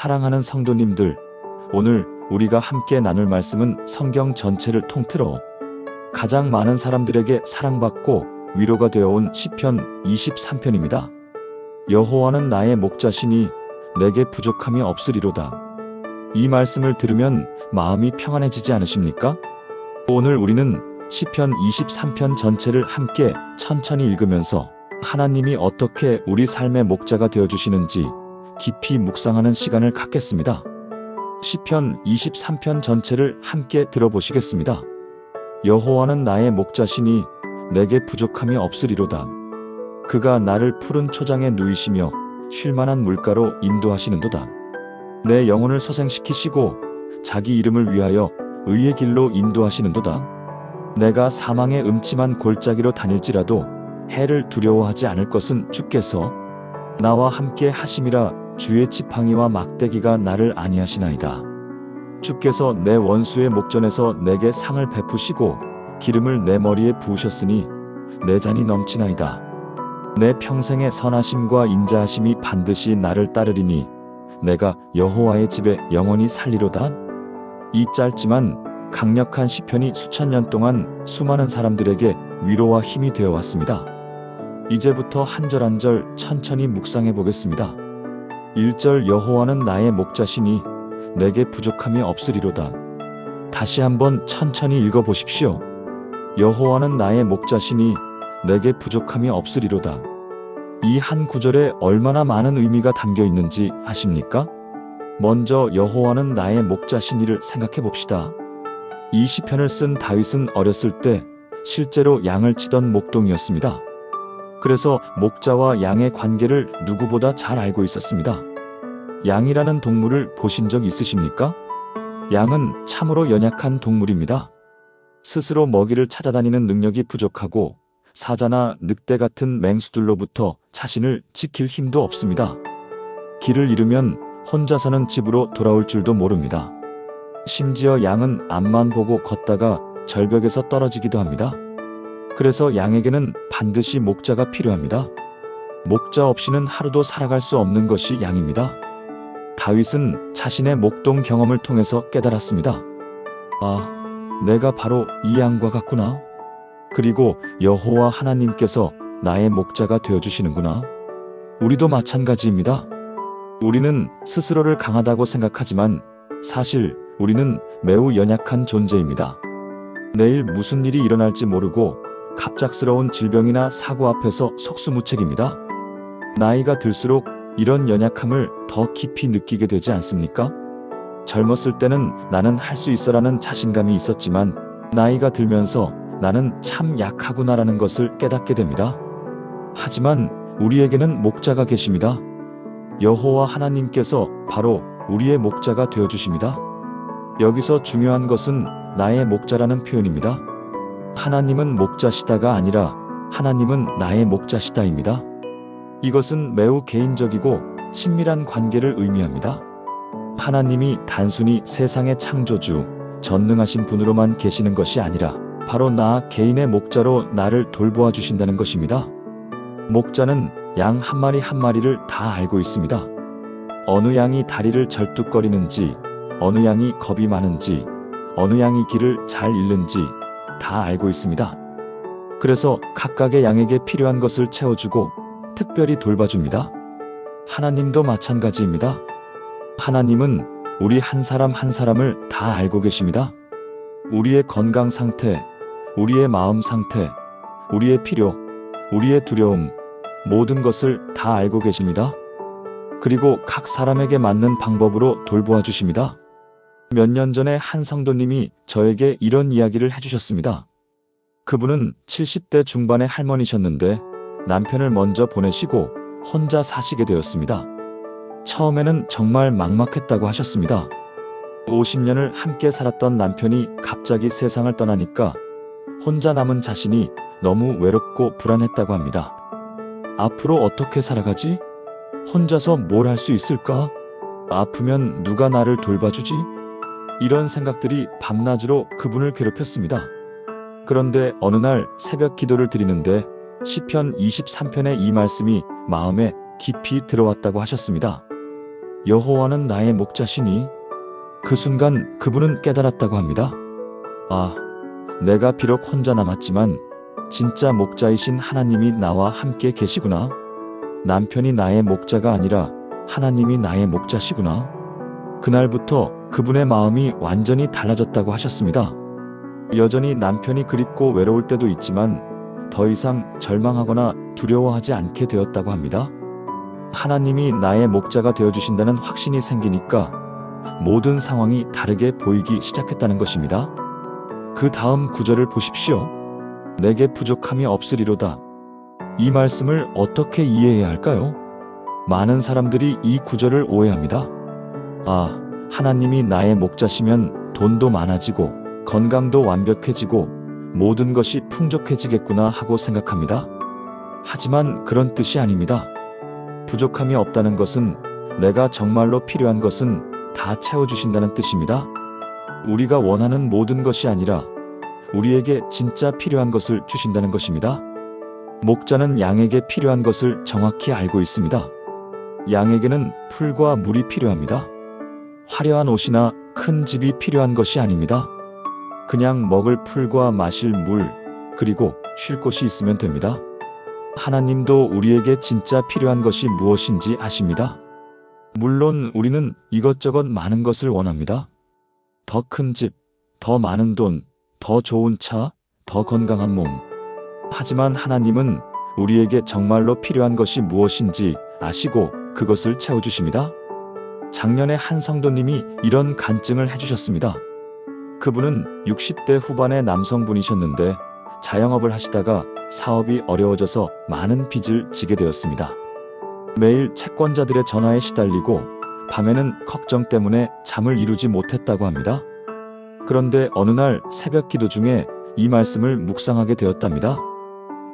사랑하는 성도님들, 오늘 우리가 함께 나눌 말씀은 성경 전체를 통틀어 가장 많은 사람들에게 사랑받고 위로가 되어온 시편 23편입니다. 여호와는 나의 목자시니 내게 부족함이 없으리로다. 이 말씀을 들으면 마음이 평안해지지 않으십니까? 오늘 우리는 시편 23편 전체를 함께 천천히 읽으면서 하나님이 어떻게 우리 삶의 목자가 되어주시는지 깊이 묵상하는 시간을 갖겠습니다. 시편 23편 전체를 함께 들어보시겠습니다. 여호와는 나의 목자시니 내게 부족함이 없으리로다. 그가 나를 푸른 초장에 누이시며 쉴만한 물가로 인도하시는도다. 내 영혼을 소생시키시고 자기 이름을 위하여 의의 길로 인도하시는도다. 내가 사망의 음침한 골짜기로 다닐지라도 해를 두려워하지 않을 것은 주께서 나와 함께 하심이라. 주의 지팡이와 막대기가 나를 안위하시나이다. 주께서 내 원수의 목전에서 내게 상을 베푸시고 기름을 내 머리에 부으셨으니 내 잔이 넘치나이다. 내 평생의 선하심과 인자하심이 반드시 나를 따르리니 내가 여호와의 집에 영원히 살리로다. 이 짧지만 강력한 시편이 수천 년 동안 수많은 사람들에게 위로와 힘이 되어 왔습니다. 이제부터 한 절 한 절 천천히 묵상해 보겠습니다. 1절 여호와는 나의 목자시니 내게 부족함이 없으리로다. 다시 한번 천천히 읽어보십시오. 여호와는 나의 목자시니 내게 부족함이 없으리로다. 이 한 구절에 얼마나 많은 의미가 담겨 있는지 아십니까? 먼저 여호와는 나의 목자시니를 생각해 봅시다. 이 시편을 쓴 다윗은 어렸을 때 실제로 양을 치던 목동이었습니다. 그래서 목자와 양의 관계를 누구보다 잘 알고 있었습니다. 양이라는 동물을 보신 적 있으십니까? 양은 참으로 연약한 동물입니다. 스스로 먹이를 찾아다니는 능력이 부족하고 사자나 늑대 같은 맹수들로부터 자신을 지킬 힘도 없습니다. 길을 잃으면 혼자서는 집으로 돌아올 줄도 모릅니다. 심지어 양은 앞만 보고 걷다가 절벽에서 떨어지기도 합니다. 그래서 양에게는 반드시 목자가 필요합니다. 목자 없이는 하루도 살아갈 수 없는 것이 양입니다. 다윗은 자신의 목동 경험을 통해서 깨달았습니다. 아, 내가 바로 이 양과 같구나. 그리고 여호와 하나님께서 나의 목자가 되어주시는구나. 우리도 마찬가지입니다. 우리는 스스로를 강하다고 생각하지만 사실 우리는 매우 연약한 존재입니다. 내일 무슨 일이 일어날지 모르고 갑작스러운 질병이나 사고 앞에서 속수무책입니다. 나이가 들수록 이런 연약함을 더 깊이 느끼게 되지 않습니까? 젊었을 때는 나는 할 수 있어라는 자신감이 있었지만 나이가 들면서 나는 참 약하구나라는 것을 깨닫게 됩니다. 하지만 우리에게는 목자가 계십니다. 여호와 하나님께서 바로 우리의 목자가 되어주십니다. 여기서 중요한 것은 나의 목자라는 표현입니다. 하나님은 목자시다가 아니라 하나님은 나의 목자시다입니다. 이것은 매우 개인적이고 친밀한 관계를 의미합니다. 하나님이 단순히 세상의 창조주, 전능하신 분으로만 계시는 것이 아니라 바로 나 개인의 목자로 나를 돌보아 주신다는 것입니다. 목자는 양 한 마리 한 마리를 다 알고 있습니다. 어느 양이 다리를 절뚝거리는지, 어느 양이 겁이 많은지, 어느 양이 길을 잘 잃는지 다 알고 있습니다. 그래서 각각의 양에게 필요한 것을 채워주고 특별히 돌봐줍니다. 하나님도 마찬가지입니다. 하나님은 우리 한 사람 한 사람을 다 알고 계십니다. 우리의 건강 상태, 우리의 마음 상태, 우리의 필요, 우리의 두려움, 모든 것을 다 알고 계십니다. 그리고 각 사람에게 맞는 방법으로 돌보아 주십니다. 몇 년 전에 한 성도님이 저에게 이런 이야기를 해주셨습니다. 그분은 70대 중반의 할머니셨는데 남편을 먼저 보내시고 혼자 사시게 되었습니다. 처음에는 정말 막막했다고 하셨습니다. 50년을 함께 살았던 남편이 갑자기 세상을 떠나니까 혼자 남은 자신이 너무 외롭고 불안했다고 합니다. 앞으로 어떻게 살아가지? 혼자서 뭘 할 수 있을까? 아프면 누가 나를 돌봐주지? 이런 생각들이 밤낮으로 그분을 괴롭혔습니다. 그런데 어느 날 새벽 기도를 드리는데 시편 23편의 이 말씀이 마음에 깊이 들어왔다고 하셨습니다. 여호와는 나의 목자시니 그 순간 그분은 깨달았다고 합니다. 아, 내가 비록 혼자 남았지만 진짜 목자이신 하나님이 나와 함께 계시구나. 남편이 나의 목자가 아니라 하나님이 나의 목자시구나. 그날부터 그분의 마음이 완전히 달라졌다고 하셨습니다. 여전히 남편이 그립고 외로울 때도 있지만 더 이상 절망하거나 두려워하지 않게 되었다고 합니다. 하나님이 나의 목자가 되어주신다는 확신이 생기니까 모든 상황이 다르게 보이기 시작했다는 것입니다. 그 다음 구절을 보십시오. 내게 부족함이 없으리로다. 이 말씀을 어떻게 이해해야 할까요? 많은 사람들이 이 구절을 오해합니다. 아, 하나님이 나의 목자시면 돈도 많아지고 건강도 완벽해지고 모든 것이 풍족해지겠구나 하고 생각합니다. 하지만 그런 뜻이 아닙니다. 부족함이 없다는 것은 내가 정말로 필요한 것은 다 채워주신다는 뜻입니다. 우리가 원하는 모든 것이 아니라 우리에게 진짜 필요한 것을 주신다는 것입니다. 목자는 양에게 필요한 것을 정확히 알고 있습니다. 양에게는 풀과 물이 필요합니다. 화려한 옷이나 큰 집이 필요한 것이 아닙니다. 그냥 먹을 풀과 마실 물, 그리고 쉴 곳이 있으면 됩니다. 하나님도 우리에게 진짜 필요한 것이 무엇인지 아십니다. 물론 우리는 이것저것 많은 것을 원합니다. 더 큰 집, 더 많은 돈, 더 좋은 차, 더 건강한 몸. 하지만 하나님은 우리에게 정말로 필요한 것이 무엇인지 아시고 그것을 채워주십니다. 작년에 한 성도님이 이런 간증을 해주셨습니다. 그분은 60대 후반의 남성분이셨는데 자영업을 하시다가 사업이 어려워져서 많은 빚을 지게 되었습니다. 매일 채권자들의 전화에 시달리고 밤에는 걱정 때문에 잠을 이루지 못했다고 합니다. 그런데 어느 날 새벽 기도 중에 이 말씀을 묵상하게 되었답니다.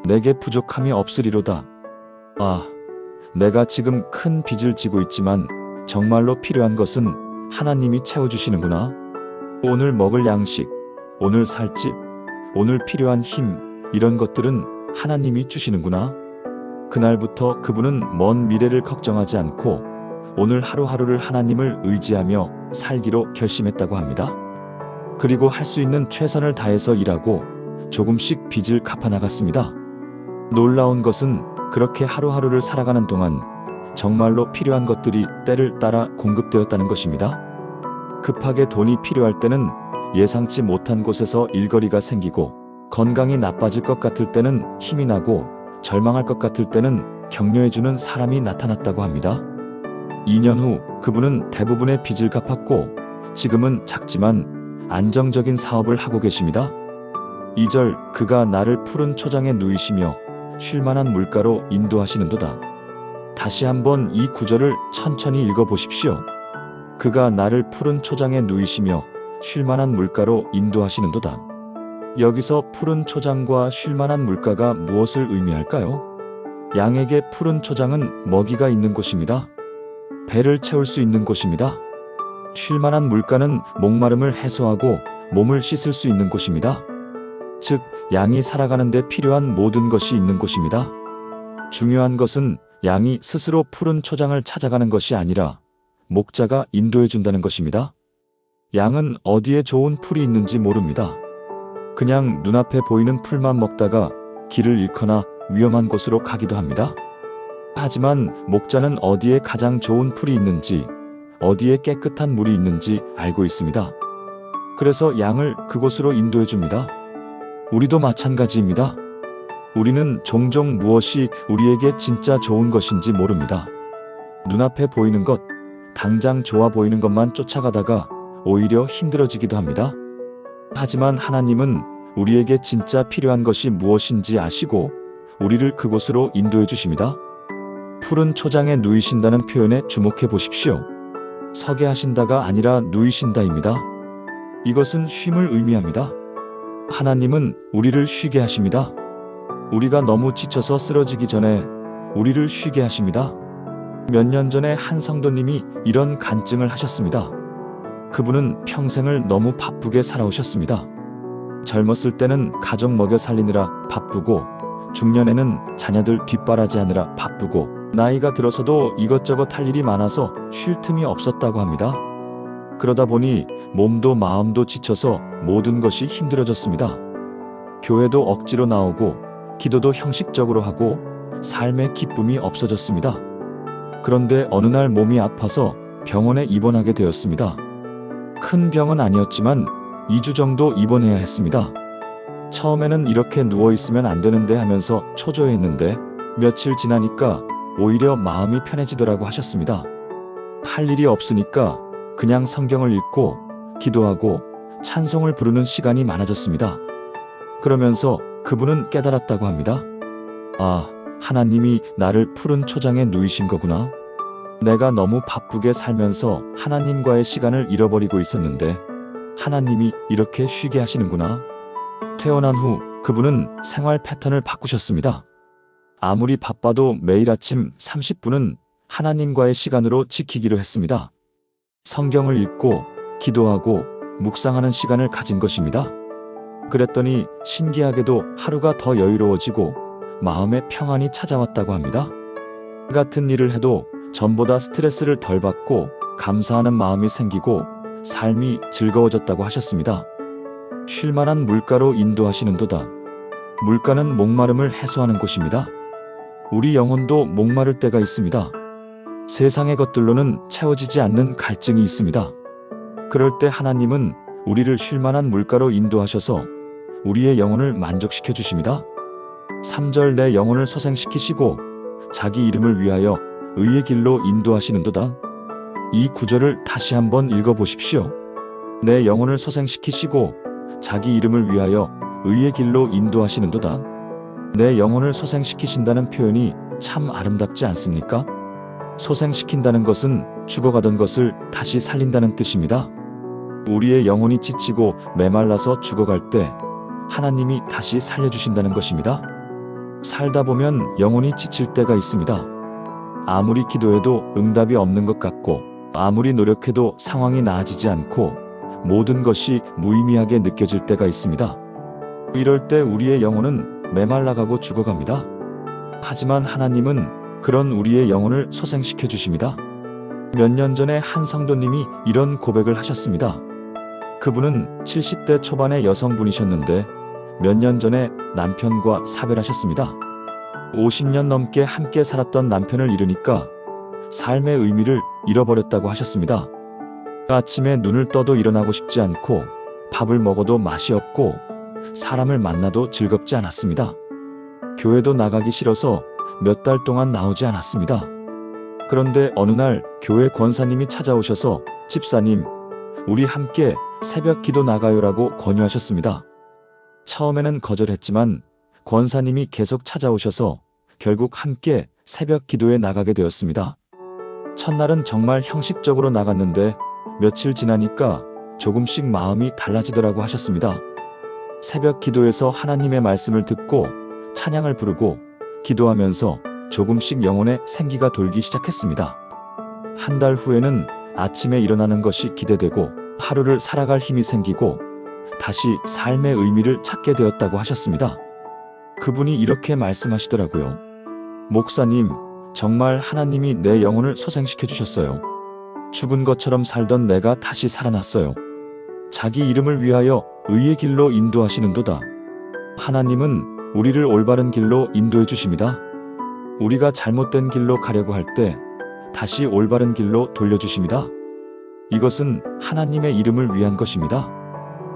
내게 부족함이 없으리로다. 아, 내가 지금 큰 빚을 지고 있지만 정말로 필요한 것은 하나님이 채워주시는구나. 오늘 먹을 양식, 오늘 살 집, 오늘 필요한 힘, 이런 것들은 하나님이 주시는구나. 그날부터 그분은 먼 미래를 걱정하지 않고 오늘 하루하루를 하나님을 의지하며 살기로 결심했다고 합니다. 그리고 할 수 있는 최선을 다해서 일하고 조금씩 빚을 갚아나갔습니다. 놀라운 것은 그렇게 하루하루를 살아가는 동안 정말로 필요한 것들이 때를 따라 공급되었다는 것입니다. 급하게 돈이 필요할 때는 예상치 못한 곳에서 일거리가 생기고, 건강이 나빠질 것 같을 때는 힘이 나고, 절망할 것 같을 때는 격려해주는 사람이 나타났다고 합니다. 2년 후 그분은 대부분의 빚을 갚았고 지금은 작지만 안정적인 사업을 하고 계십니다. 2절 그가 나를 푸른 초장에 누이시며 쉴만한 물가로 인도하시는도다. 다시 한번 이 구절을 천천히 읽어보십시오. 그가 나를 푸른 초장에 누이시며 쉴만한 물가로 인도하시는도다. 여기서 푸른 초장과 쉴만한 물가가 무엇을 의미할까요? 양에게 푸른 초장은 먹이가 있는 곳입니다. 배를 채울 수 있는 곳입니다. 쉴만한 물가는 목마름을 해소하고 몸을 씻을 수 있는 곳입니다. 즉, 양이 살아가는 데 필요한 모든 것이 있는 곳입니다. 중요한 것은 양이 스스로 푸른 초장을 찾아가는 것이 아니라 목자가 인도해 준다는 것입니다. 양은 어디에 좋은 풀이 있는지 모릅니다. 그냥 눈앞에 보이는 풀만 먹다가 길을 잃거나 위험한 곳으로 가기도 합니다. 하지만 목자는 어디에 가장 좋은 풀이 있는지, 어디에 깨끗한 물이 있는지 알고 있습니다. 그래서 양을 그곳으로 인도해 줍니다. 우리도 마찬가지입니다. 우리는 종종 무엇이 우리에게 진짜 좋은 것인지 모릅니다. 눈앞에 보이는 것, 당장 좋아 보이는 것만 쫓아가다가 오히려 힘들어지기도 합니다. 하지만 하나님은 우리에게 진짜 필요한 것이 무엇인지 아시고 우리를 그곳으로 인도해 주십니다. 푸른 초장에 누이신다는 표현에 주목해 보십시오. 서게 하신다가 아니라 누이신다입니다. 이것은 쉼을 의미합니다. 하나님은 우리를 쉬게 하십니다. 우리가 너무 지쳐서 쓰러지기 전에 우리를 쉬게 하십니다. 몇 년 전에 한 성도님이 이런 간증을 하셨습니다. 그분은 평생을 너무 바쁘게 살아오셨습니다. 젊었을 때는 가족 먹여 살리느라 바쁘고, 중년에는 자녀들 뒷바라지하느라 바쁘고, 나이가 들어서도 이것저것 할 일이 많아서 쉴 틈이 없었다고 합니다. 그러다 보니 몸도 마음도 지쳐서 모든 것이 힘들어졌습니다. 교회도 억지로 나오고 기도도 형식적으로 하고 삶의 기쁨이 없어졌습니다. 그런데 어느 날 몸이 아파서 병원에 입원하게 되었습니다. 큰 병은 아니었지만 2주 정도 입원해야 했습니다. 처음에는 이렇게 누워있으면 안 되는데 하면서 초조해했는데 며칠 지나니까 오히려 마음이 편해지더라고 하셨습니다. 할 일이 없으니까 그냥 성경을 읽고 기도하고 찬송을 부르는 시간이 많아졌습니다. 그러면서 그분은 깨달았다고 합니다. 아, 하나님이 나를 푸른 초장에 누이신 거구나. 내가 너무 바쁘게 살면서 하나님과의 시간을 잃어버리고 있었는데 하나님이 이렇게 쉬게 하시는구나. 퇴원한 후 그분은 생활 패턴을 바꾸셨습니다. 아무리 바빠도 매일 아침 30분은 하나님과의 시간으로 지키기로 했습니다. 성경을 읽고 기도하고 묵상하는 시간을 가진 것입니다. 그랬더니 신기하게도 하루가 더 여유로워지고 마음의 평안이 찾아왔다고 합니다. 같은 일을 해도 전보다 스트레스를 덜 받고 감사하는 마음이 생기고 삶이 즐거워졌다고 하셨습니다. 쉴만한 물가로 인도하시는도다. 물가는 목마름을 해소하는 곳입니다. 우리 영혼도 목마를 때가 있습니다. 세상의 것들로는 채워지지 않는 갈증이 있습니다. 그럴 때 하나님은 우리를 쉴만한 물가로 인도하셔서 우리의 영혼을 만족시켜 주십니다. 3절 내 영혼을 소생시키시고 자기 이름을 위하여 의의 길로 인도하시는도다. 이 구절을 다시 한번 읽어보십시오. 내 영혼을 소생시키시고 자기 이름을 위하여 의의 길로 인도하시는도다. 내 영혼을 소생시키신다는 표현이 참 아름답지 않습니까? 소생시킨다는 것은 죽어가던 것을 다시 살린다는 뜻입니다. 우리의 영혼이 지치고 메말라서 죽어갈 때 하나님이 다시 살려주신다는 것입니다. 살다 보면 영혼이 지칠 때가 있습니다. 아무리 기도해도 응답이 없는 것 같고 아무리 노력해도 상황이 나아지지 않고 모든 것이 무의미하게 느껴질 때가 있습니다. 이럴 때 우리의 영혼은 메말라가고 죽어갑니다. 하지만 하나님은 그런 우리의 영혼을 소생시켜 주십니다. 몇 년 전에 한 성도님이 이런 고백을 하셨습니다. 그분은 70대 초반의 여성분이셨는데 몇 년 전에 남편과 사별하셨습니다. 50년 넘게 함께 살았던 남편을 잃으니까 삶의 의미를 잃어버렸다고 하셨습니다. 아침에 눈을 떠도 일어나고 싶지 않고 밥을 먹어도 맛이 없고 사람을 만나도 즐겁지 않았습니다. 교회도 나가기 싫어서 몇 달 동안 나오지 않았습니다. 그런데 어느 날 교회 권사님이 찾아오셔서 집사님, 우리 함께 새벽 기도 나가요라고 권유하셨습니다. 처음에는 거절했지만 권사님이 계속 찾아오셔서 결국 함께 새벽 기도에 나가게 되었습니다. 첫날은 정말 형식적으로 나갔는데 며칠 지나니까 조금씩 마음이 달라지더라고 하셨습니다. 새벽 기도에서 하나님의 말씀을 듣고 찬양을 부르고 기도하면서 조금씩 영혼에 생기가 돌기 시작했습니다. 한 달 후에는 아침에 일어나는 것이 기대되고 하루를 살아갈 힘이 생기고 다시 삶의 의미를 찾게 되었다고 하셨습니다. 그분이 이렇게 말씀하시더라고요. 목사님, 정말 하나님이 내 영혼을 소생시켜 주셨어요. 죽은 것처럼 살던 내가 다시 살아났어요. 자기 이름을 위하여 의의 길로 인도하시는도다. 하나님은 우리를 올바른 길로 인도해 주십니다. 우리가 잘못된 길로 가려고 할 때 다시 올바른 길로 돌려주십니다. 이것은 하나님의 이름을 위한 것입니다.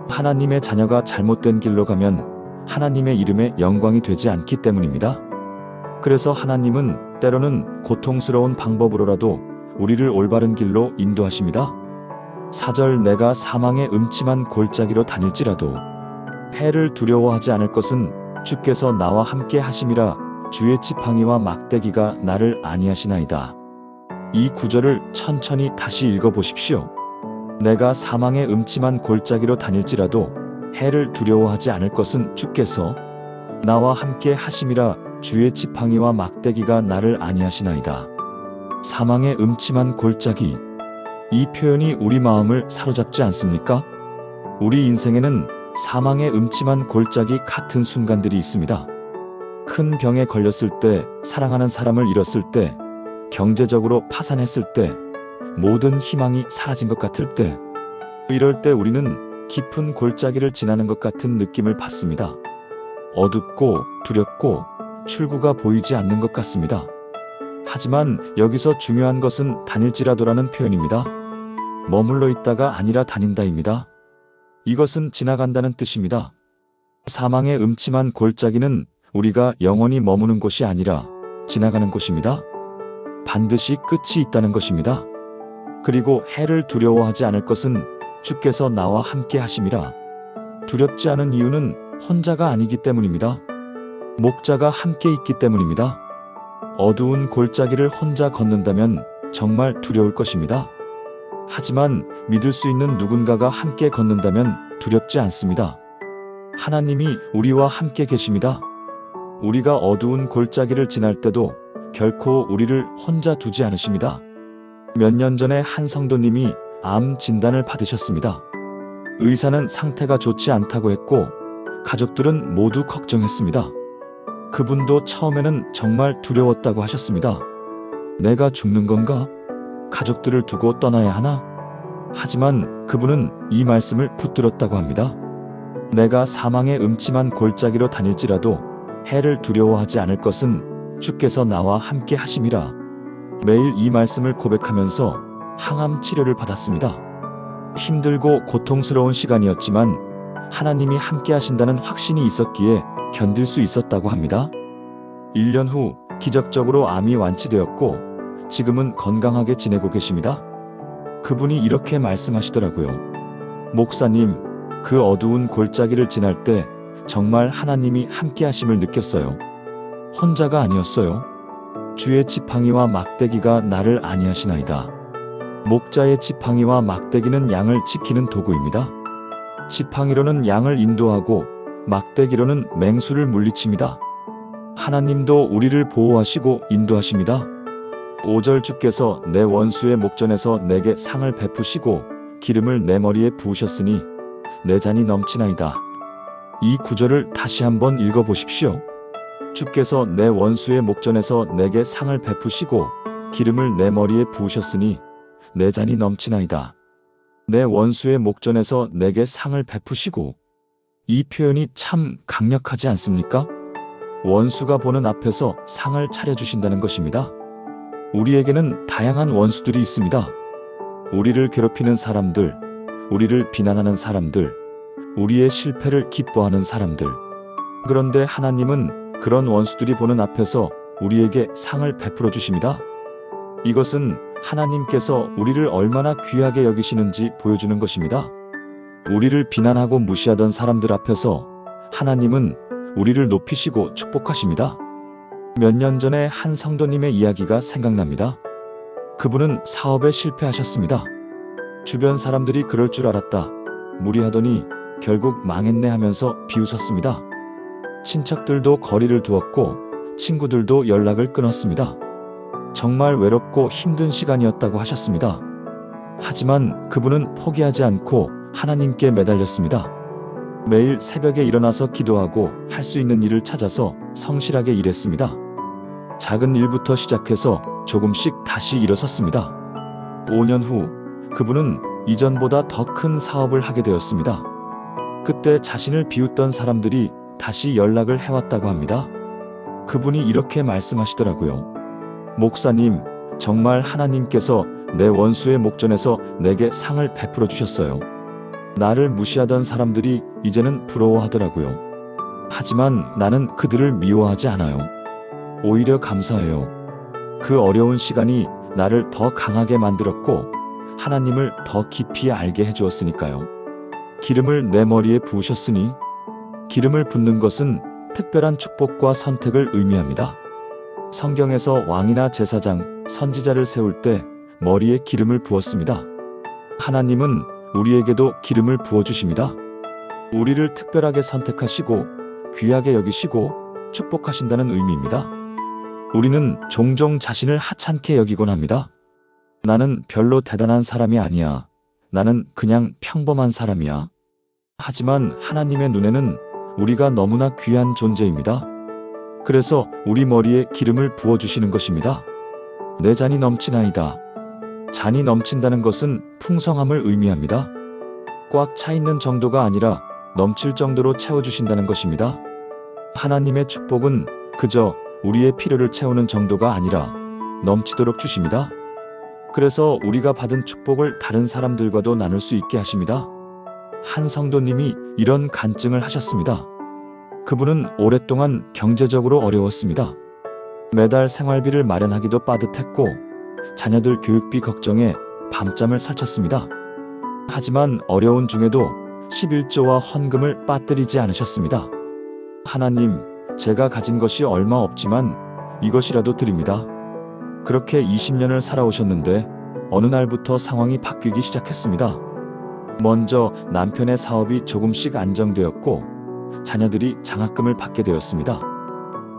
하나님의 자녀가 잘못된 길로 가면 하나님의 이름에 영광이 되지 않기 때문입니다. 그래서 하나님은 때로는 고통스러운 방법으로라도 우리를 올바른 길로 인도하십니다. 4절 내가 사망의 음침한 골짜기로 다닐지라도 해를 두려워하지 않을 것은 주께서 나와 함께 하심이라. 주의 지팡이와 막대기가 나를 안위하시나이다. 이 구절을 천천히 다시 읽어보십시오. 내가 사망의 음침한 골짜기로 다닐지라도 해를 두려워하지 않을 것은 주께서 나와 함께 하심이라. 주의 지팡이와 막대기가 나를 안위하시나이다. 사망의 음침한 골짜기. 이 표현이 우리 마음을 사로잡지 않습니까? 우리 인생에는 사망의 음침한 골짜기 같은 순간들이 있습니다. 큰 병에 걸렸을 때, 사랑하는 사람을 잃었을 때, 경제적으로 파산했을 때, 모든 희망이 사라진 것 같을 때, 이럴 때 우리는 깊은 골짜기를 지나는 것 같은 느낌을 받습니다. 어둡고 두렵고 출구가 보이지 않는 것 같습니다. 하지만 여기서 중요한 것은 다닐지라도라는 표현입니다. 머물러 있다가 아니라 다닌다입니다. 이것은 지나간다는 뜻입니다. 사망의 음침한 골짜기는 우리가 영원히 머무는 곳이 아니라 지나가는 곳입니다. 반드시 끝이 있다는 것입니다. 그리고 해를 두려워하지 않을 것은 주께서 나와 함께 하심이라. 두렵지 않은 이유는 혼자가 아니기 때문입니다. 목자가 함께 있기 때문입니다. 어두운 골짜기를 혼자 걷는다면 정말 두려울 것입니다. 하지만 믿을 수 있는 누군가가 함께 걷는다면 두렵지 않습니다. 하나님이 우리와 함께 계십니다. 우리가 어두운 골짜기를 지날 때도 결코 우리를 혼자 두지 않으십니다. 몇 년 전에 한 성도님이 암 진단을 받으셨습니다. 의사는 상태가 좋지 않다고 했고 가족들은 모두 걱정했습니다. 그분도 처음에는 정말 두려웠다고 하셨습니다. 내가 죽는 건가? 가족들을 두고 떠나야 하나? 하지만 그분은 이 말씀을 붙들었다고 합니다. 내가 사망의 음침한 골짜기로 다닐지라도 해를 두려워하지 않을 것은 주께서 나와 함께 하심이라. 매일 이 말씀을 고백하면서 항암 치료를 받았습니다. 힘들고 고통스러운 시간이었지만 하나님이 함께 하신다는 확신이 있었기에 견딜 수 있었다고 합니다. 1년 후 기적적으로 암이 완치되었고 지금은 건강하게 지내고 계십니다. 그분이 이렇게 말씀하시더라고요. 목사님, 그 어두운 골짜기를 지날 때 정말 하나님이 함께 하심을 느꼈어요. 혼자가 아니었어요. 주의 지팡이와 막대기가 나를 안위하시나이다. 목자의 지팡이와 막대기는 양을 지키는 도구입니다. 지팡이로는 양을 인도하고 막대기로는 맹수를 물리칩니다. 하나님도 우리를 보호하시고 인도하십니다. 5절 주께서 내 원수의 목전에서 내게 상을 베푸시고 기름을 내 머리에 부으셨으니 내 잔이 넘치나이다. 이 구절을 다시 한번 읽어보십시오. 주께서 내 원수의 목전에서 내게 상을 베푸시고 기름을 내 머리에 부으셨으니 내 잔이 넘치나이다. 내 원수의 목전에서 내게 상을 베푸시고, 이 표현이 참 강력하지 않습니까? 원수가 보는 앞에서 상을 차려주신다는 것입니다. 우리에게는 다양한 원수들이 있습니다. 우리를 괴롭히는 사람들, 우리를 비난하는 사람들, 우리의 실패를 기뻐하는 사람들. 그런데 하나님은 그런 원수들이 보는 앞에서 우리에게 상을 베풀어 주십니다. 이것은 하나님께서 우리를 얼마나 귀하게 여기시는지 보여주는 것입니다. 우리를 비난하고 무시하던 사람들 앞에서 하나님은 우리를 높이시고 축복하십니다. 몇 년 전에 한 성도님의 이야기가 생각납니다. 그분은 사업에 실패하셨습니다. 주변 사람들이 그럴 줄 알았다, 무리하더니 결국 망했네 하면서 비웃었습니다. 친척들도 거리를 두었고 친구들도 연락을 끊었습니다. 정말 외롭고 힘든 시간이었다고 하셨습니다. 하지만 그분은 포기하지 않고 하나님께 매달렸습니다. 매일 새벽에 일어나서 기도하고 할 수 있는 일을 찾아서 성실하게 일했습니다. 작은 일부터 시작해서 조금씩 다시 일어섰습니다. 5년 후 그분은 이전보다 더 큰 사업을 하게 되었습니다. 그때 자신을 비웃던 사람들이 다시 연락을 해왔다고 합니다. 그분이 이렇게 말씀하시더라고요. 목사님, 정말 하나님께서 내 원수의 목전에서 내게 상을 베풀어 주셨어요. 나를 무시하던 사람들이 이제는 부러워하더라고요. 하지만 나는 그들을 미워하지 않아요. 오히려 감사해요. 그 어려운 시간이 나를 더 강하게 만들었고 하나님을 더 깊이 알게 해주었으니까요. 기름을 내 머리에 부으셨으니, 기름을 붓는 것은 특별한 축복과 선택을 의미합니다. 성경에서 왕이나 제사장, 선지자를 세울 때 머리에 기름을 부었습니다. 하나님은 우리에게도 기름을 부어주십니다. 우리를 특별하게 선택하시고 귀하게 여기시고 축복하신다는 의미입니다. 우리는 종종 자신을 하찮게 여기곤 합니다. 나는 별로 대단한 사람이 아니야. 나는 그냥 평범한 사람이야. 하지만 하나님의 눈에는 우리가 너무나 귀한 존재입니다. 그래서 우리 머리에 기름을 부어주시는 것입니다. 내 잔이 넘치나이다. 잔이 넘친다는 것은 풍성함을 의미합니다. 꽉 차 있는 정도가 아니라 넘칠 정도로 채워주신다는 것입니다. 하나님의 축복은 그저 우리의 필요를 채우는 정도가 아니라 넘치도록 주십니다. 그래서 우리가 받은 축복을 다른 사람들과도 나눌 수 있게 하십니다. 한 성도님이 이런 간증을 하셨습니다. 그분은 오랫동안 경제적으로 어려웠습니다. 매달 생활비를 마련하기도 빠듯했고 자녀들 교육비 걱정에 밤잠을 설쳤습니다. 하지만 어려운 중에도 11조와 헌금을 빠뜨리지 않으셨습니다. 하나님, 제가 가진 것이 얼마 없지만 이것이라도 드립니다. 그렇게 20년을 살아오셨는데 어느 날부터 상황이 바뀌기 시작했습니다. 먼저 남편의 사업이 조금씩 안정되었고 자녀들이 장학금을 받게 되었습니다.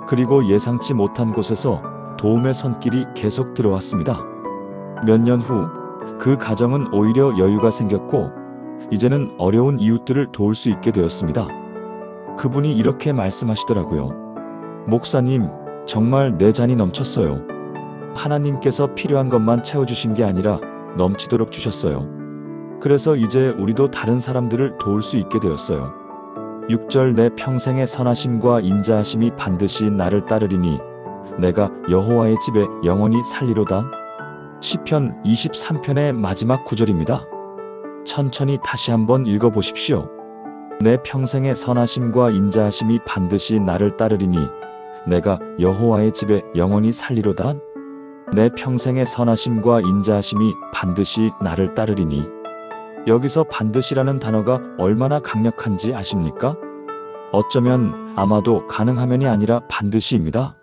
그리고 예상치 못한 곳에서 도움의 손길이 계속 들어왔습니다. 몇 년 후 그 가정은 오히려 여유가 생겼고 이제는 어려운 이웃들을 도울 수 있게 되었습니다. 그분이 이렇게 말씀하시더라고요. 목사님, 정말 내 잔이 넘쳤어요. 하나님께서 필요한 것만 채워주신 게 아니라 넘치도록 주셨어요. 그래서 이제 우리도 다른 사람들을 도울 수 있게 되었어요. 6절 내 평생의 선하심과 인자하심이 반드시 나를 따르리니 내가 여호와의 집에 영원히 살리로다. 시편 23편의 마지막 구절입니다. 천천히 다시 한번 읽어보십시오. 내 평생의 선하심과 인자하심이 반드시 나를 따르리니 내가 여호와의 집에 영원히 살리로다. 내 평생의 선하심과 인자하심이 반드시 나를 따르리니 여기서 반드시라는 단어가 얼마나 강력한지 아십니까? 어쩌면 아마도 가능하면이 아니라 반드시입니다.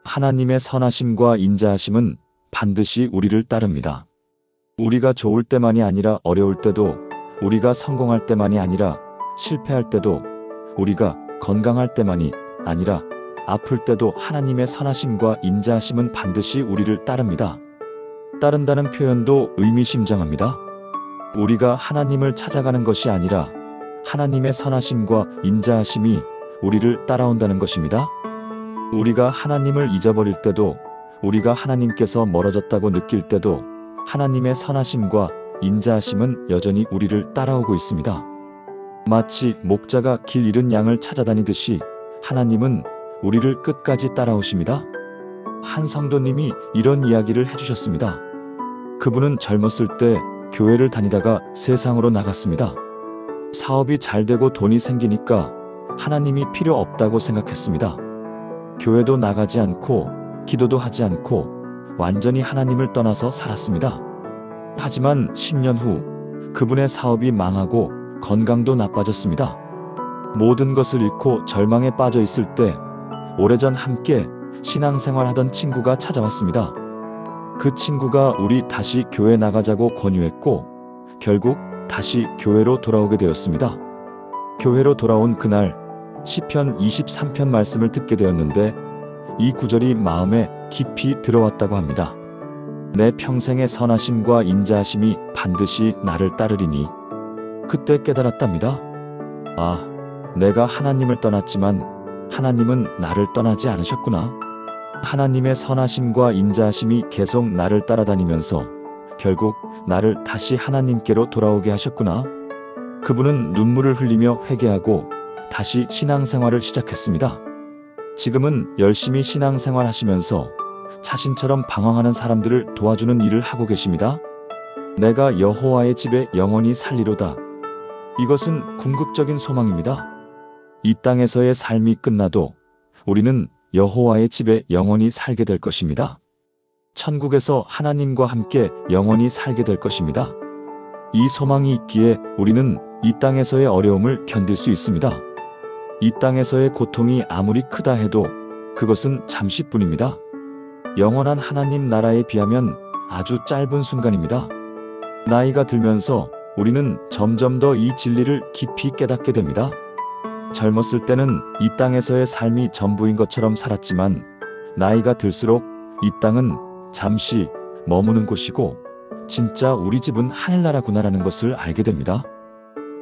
하나님의 선하심과 인자하심은 반드시 우리를 따릅니다. 우리가 좋을 때만이 아니라 어려울 때도, 우리가 성공할 때만이 아니라 실패할 때도, 우리가 건강할 때만이 아니라 아플 때도 하나님의 선하심과 인자하심은 반드시 우리를 따릅니다. 따른다는 표현도 의미심장합니다. 우리가 하나님을 찾아가는 것이 아니라 하나님의 선하심과 인자하심이 우리를 따라온다는 것입니다. 우리가 하나님을 잊어버릴 때도, 우리가 하나님께서 멀어졌다고 느낄 때도 하나님의 선하심과 인자하심은 여전히 우리를 따라오고 있습니다. 마치 목자가 길 잃은 양을 찾아다니듯이 하나님은 우리를 끝까지 따라오십니다. 한 성도님이 이런 이야기를 해주셨습니다. 그분은 젊었을 때 교회를 다니다가 세상으로 나갔습니다. 사업이 잘 되고 돈이 생기니까 하나님이 필요 없다고 생각했습니다. 교회도 나가지 않고 기도도 하지 않고 완전히 하나님을 떠나서 살았습니다. 하지만 10년 후 그분의 사업이 망하고 건강도 나빠졌습니다. 모든 것을 잃고 절망에 빠져 있을 때 오래전 함께 신앙생활하던 친구가 찾아왔습니다. 그 친구가 우리 다시 교회 나가자고 권유했고 결국 다시 교회로 돌아오게 되었습니다. 교회로 돌아온 그날 시편 23편 말씀을 듣게 되었는데 이 구절이 마음에 깊이 들어왔다고 합니다. 내 평생의 선하심과 인자하심이 반드시 나를 따르리니 그때 깨달았답니다. 아, 내가 하나님을 떠났지만 하나님은 나를 떠나지 않으셨구나. 하나님의 선하심과 인자하심이 계속 나를 따라다니면서 결국 나를 다시 하나님께로 돌아오게 하셨구나. 그분은 눈물을 흘리며 회개하고 다시 신앙생활을 시작했습니다. 지금은 열심히 신앙생활 하시면서 자신처럼 방황하는 사람들을 도와주는 일을 하고 계십니다. 내가 여호와의 집에 영원히 살리로다. 이것은 궁극적인 소망입니다. 이 땅에서의 삶이 끝나도 우리는 여호와의 집에 영원히 살게 될 것입니다. 천국에서 하나님과 함께 영원히 살게 될 것입니다. 이 소망이 있기에 우리는 이 땅에서의 어려움을 견딜 수 있습니다. 이 땅에서의 고통이 아무리 크다 해도 그것은 잠시뿐입니다. 영원한 하나님 나라에 비하면 아주 짧은 순간입니다. 나이가 들면서 우리는 점점 더 이 진리를 깊이 깨닫게 됩니다. 젊었을 때는 이 땅에서의 삶이 전부인 것처럼 살았지만 나이가 들수록 이 땅은 잠시 머무는 곳이고 진짜 우리 집은 하늘나라구나라는 것을 알게 됩니다.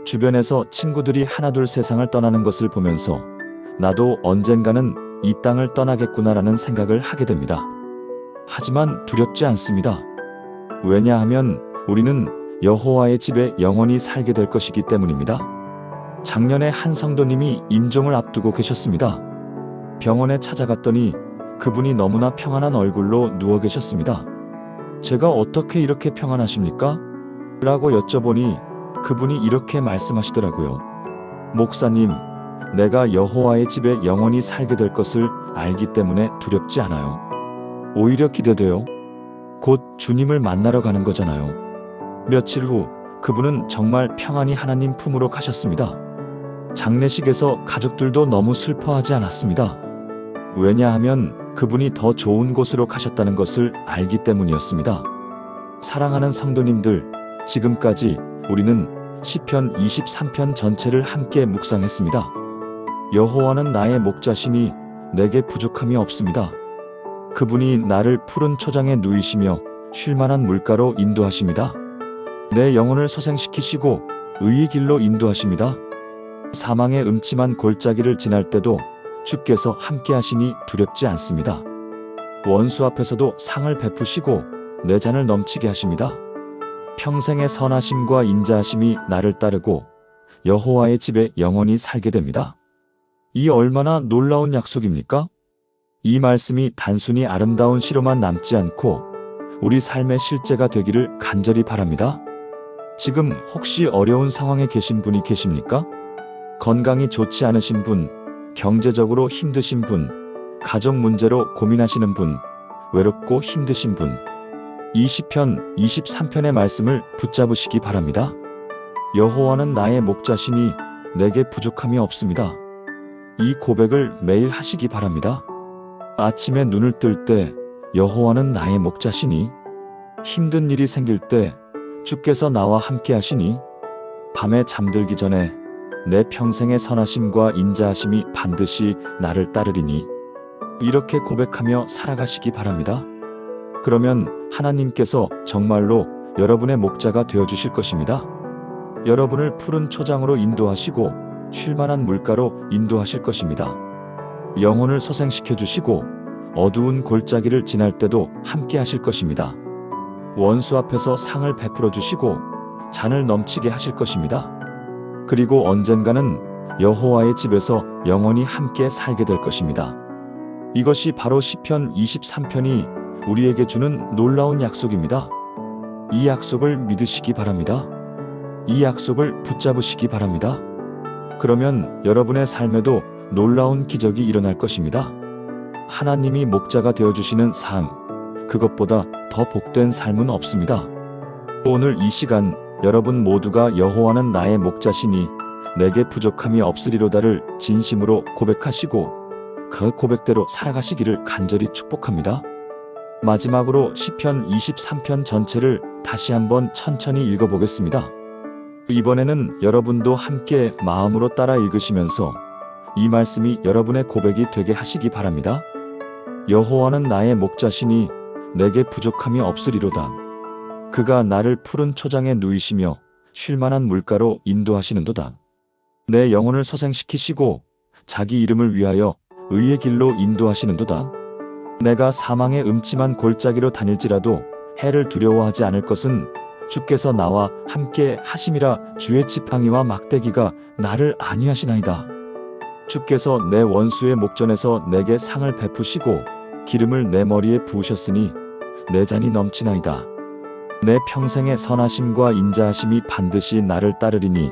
주변에서 친구들이 하나둘 세상을 떠나는 것을 보면서 나도 언젠가는 이 땅을 떠나겠구나라는 생각을 하게 됩니다. 하지만 두렵지 않습니다. 왜냐하면 우리는 여호와의 집에 영원히 살게 될 것이기 때문입니다. 작년에 한 성도님이 임종을 앞두고 계셨습니다. 병원에 찾아갔더니 그분이 너무나 평안한 얼굴로 누워 계셨습니다. 제가 어떻게 이렇게 평안하십니까? 라고 여쭤보니 그분이 이렇게 말씀하시더라고요. 목사님, 내가 여호와의 집에 영원히 살게 될 것을 알기 때문에 두렵지 않아요. 오히려 기대돼요. 곧 주님을 만나러 가는 거잖아요. 며칠 후 그분은 정말 평안히 하나님 품으로 가셨습니다. 장례식에서 가족들도 너무 슬퍼하지 않았습니다. 왜냐하면 그분이 더 좋은 곳으로 가셨다는 것을 알기 때문이었습니다. 사랑하는 성도님들, 지금까지 우리는 시편 23편 전체를 함께 묵상했습니다. 여호와는 나의 목자시니 내게 부족함이 없습니다. 그분이 나를 푸른 초장에 누이시며 쉴만한 물가로 인도하십니다. 내 영혼을 소생시키시고 의의 길로 인도하십니다. 사망의 음침한 골짜기를 지날 때도 주께서 함께 하시니 두렵지 않습니다. 원수 앞에서도 상을 베푸시고 내 잔을 넘치게 하십니다. 평생의 선하심과 인자하심이 나를 따르고 여호와의 집에 영원히 살게 됩니다. 이 얼마나 놀라운 약속입니까? 이 말씀이 단순히 아름다운 시로만 남지 않고 우리 삶의 실제가 되기를 간절히 바랍니다. 지금 혹시 어려운 상황에 계신 분이 계십니까? 건강이 좋지 않으신 분, 경제적으로 힘드신 분, 가족 문제로 고민하시는 분, 외롭고 힘드신 분, 이 시편 23편의 말씀을 붙잡으시기 바랍니다. 여호와는 나의 목자시니 내게 부족함이 없습니다. 이 고백을 매일 하시기 바랍니다. 아침에 눈을 뜰 때 여호와는 나의 목자시니, 힘든 일이 생길 때 주께서 나와 함께 하시니, 밤에 잠들기 전에 내 평생의 선하심과 인자하심이 반드시 나를 따르리니, 이렇게 고백하며 살아가시기 바랍니다. 그러면 하나님께서 정말로 여러분의 목자가 되어주실 것입니다. 여러분을 푸른 초장으로 인도하시고 쉴만한 물가로 인도하실 것입니다. 영혼을 소생시켜 주시고 어두운 골짜기를 지날 때도 함께 하실 것입니다. 원수 앞에서 상을 베풀어 주시고 잔을 넘치게 하실 것입니다. 그리고 언젠가는 여호와의 집에서 영원히 함께 살게 될 것입니다. 이것이 바로 시편 23편이 우리에게 주는 놀라운 약속입니다. 이 약속을 믿으시기 바랍니다. 이 약속을 붙잡으시기 바랍니다. 그러면 여러분의 삶에도 놀라운 기적이 일어날 것입니다. 하나님이 목자가 되어주시는 삶, 그것보다 더 복된 삶은 없습니다. 오늘 이 시간 여러분 모두가 여호와는 나의 목자시니 내게 부족함이 없으리로다를 진심으로 고백하시고 그 고백대로 살아가시기를 간절히 축복합니다. 마지막으로 시편 23편 전체를 다시 한번 천천히 읽어보겠습니다. 이번에는 여러분도 함께 마음으로 따라 읽으시면서 이 말씀이 여러분의 고백이 되게 하시기 바랍니다. 여호와는 나의 목자시니 내게 부족함이 없으리로다. 그가 나를 푸른 초장에 누이시며 쉴만한 물가로 인도하시는도다. 내 영혼을 소생시키시고 자기 이름을 위하여 의의 길로 인도하시는도다. 내가 사망의 음침한 골짜기로 다닐지라도 해를 두려워하지 않을 것은 주께서 나와 함께 하심이라. 주의 지팡이와 막대기가 나를 안위하시나이다. 주께서 내 원수의 목전에서 내게 상을 베푸시고 기름을 내 머리에 부으셨으니 내 잔이 넘치나이다. 내 평생의 선하심과 인자하심이 반드시 나를 따르리니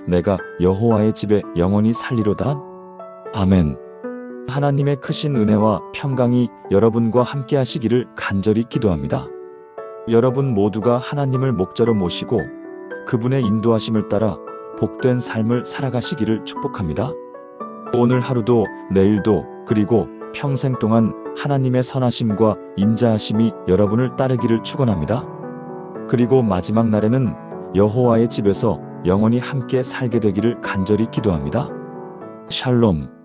내가 여호와의 집에 영원히 살리로다. 아멘. 하나님의 크신 은혜와 평강이 여러분과 함께 하시기를 간절히 기도합니다. 여러분 모두가 하나님을 목자로 모시고 그분의 인도하심을 따라 복된 삶을 살아가시기를 축복합니다. 오늘 하루도 내일도 그리고 평생 동안 하나님의 선하심과 인자하심이 여러분을 따르기를 축원합니다. 그리고 마지막 날에는 여호와의 집에서 영원히 함께 살게 되기를 간절히 기도합니다. 샬롬.